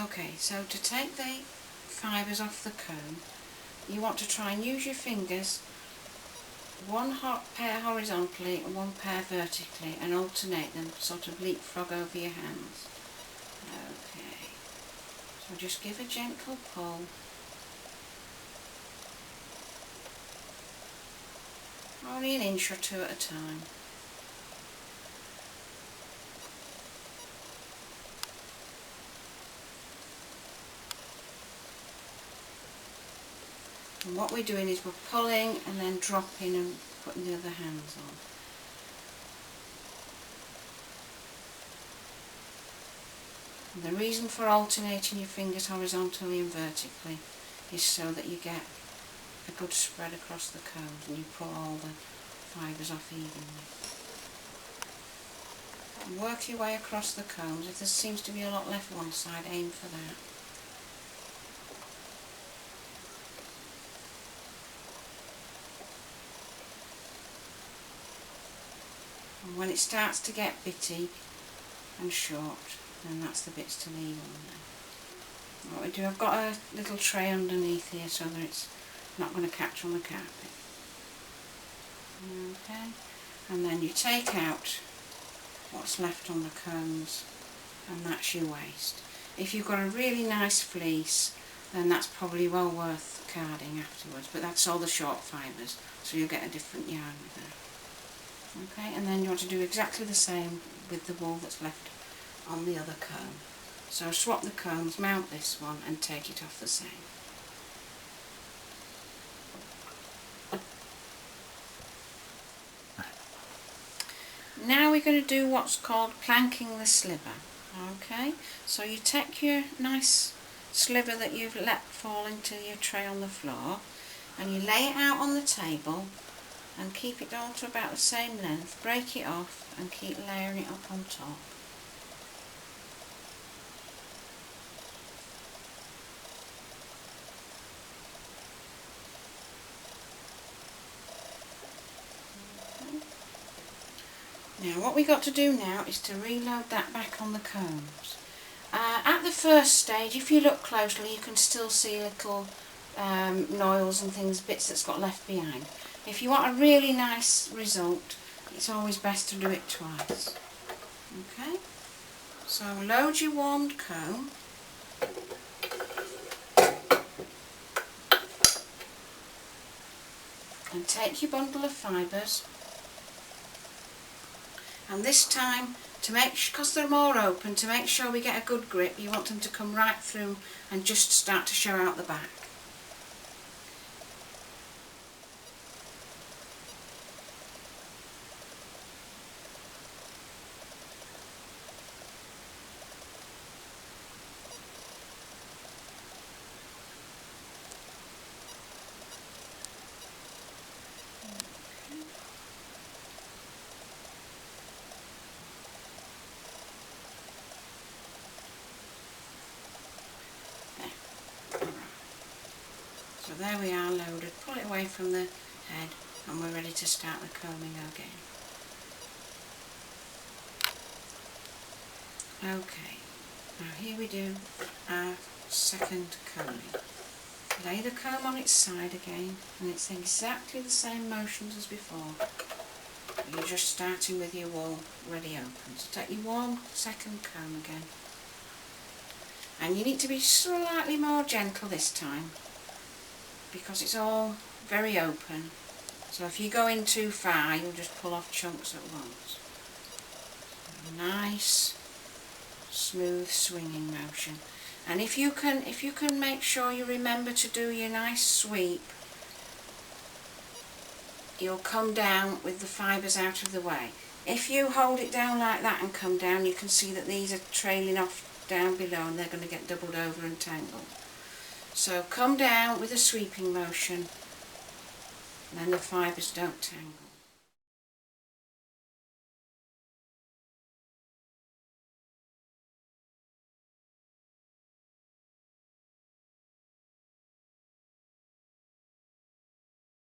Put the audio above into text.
Okay, so to take the fibres off the comb, you want to try and use your fingers, one pair horizontally and one pair vertically, and alternate them, sort of leapfrog over your hands. Okay, so just give a gentle pull. Only an inch or two at a time. And what we're doing is we're pulling and then dropping and putting the other hands on. And the reason for alternating your fingers horizontally and vertically is so that you get a good spread across the combs and you pull all the fibres off evenly. And work your way across the combs. If there seems to be a lot left one side, aim for that. And when it starts to get bitty and short, then that's the bits to leave on there. What we do, I've got a little tray underneath here so that it's not going to catch on the carpet. Okay, and then you take out what's left on the combs, and that's your waste. If you've got a really nice fleece, then that's probably well worth carding afterwards, but that's all the short fibres, so you'll get a different yarn with that. Okay, and then you want to do exactly the same with the wool that's left on the other comb. So swap the combs, mount this one and take it off the seam. Now we're going to do what's called planking the sliver. Okay, so you take your nice sliver that you've let fall into your tray on the floor and you lay it out on the table and keep it all to about the same length, break it off and keep layering it up on top. Now what we got to do now is to reload that back on the combs. At the first stage, if you look closely, you can still see little noils and things, bits that's got left behind. If you want a really nice result, it's always best to do it twice. Okay, so load your warmed comb. And take your bundle of fibres. And this time, to make, because they're more open, to make sure we get a good grip, you want them to come right through and just start to show out the back. So there we are loaded. Pull it away from the head and we're ready to start the combing again. Okay, now here we do our second combing. Lay the comb on its side again and it's exactly the same motions as before. You're just starting with your wool ready open. So take your warm second comb again. And you need to be slightly more gentle this time, because it's all very open, so if you go in too far you'll just pull off chunks at once. Nice smooth swinging motion, and if you can make sure you remember to do your nice sweep, you'll come down with the fibres out of the way. If you hold it down like that and come down, you can see that these are trailing off down below and they're going to get doubled over and tangled. So come down with a sweeping motion, and then the fibres don't tangle.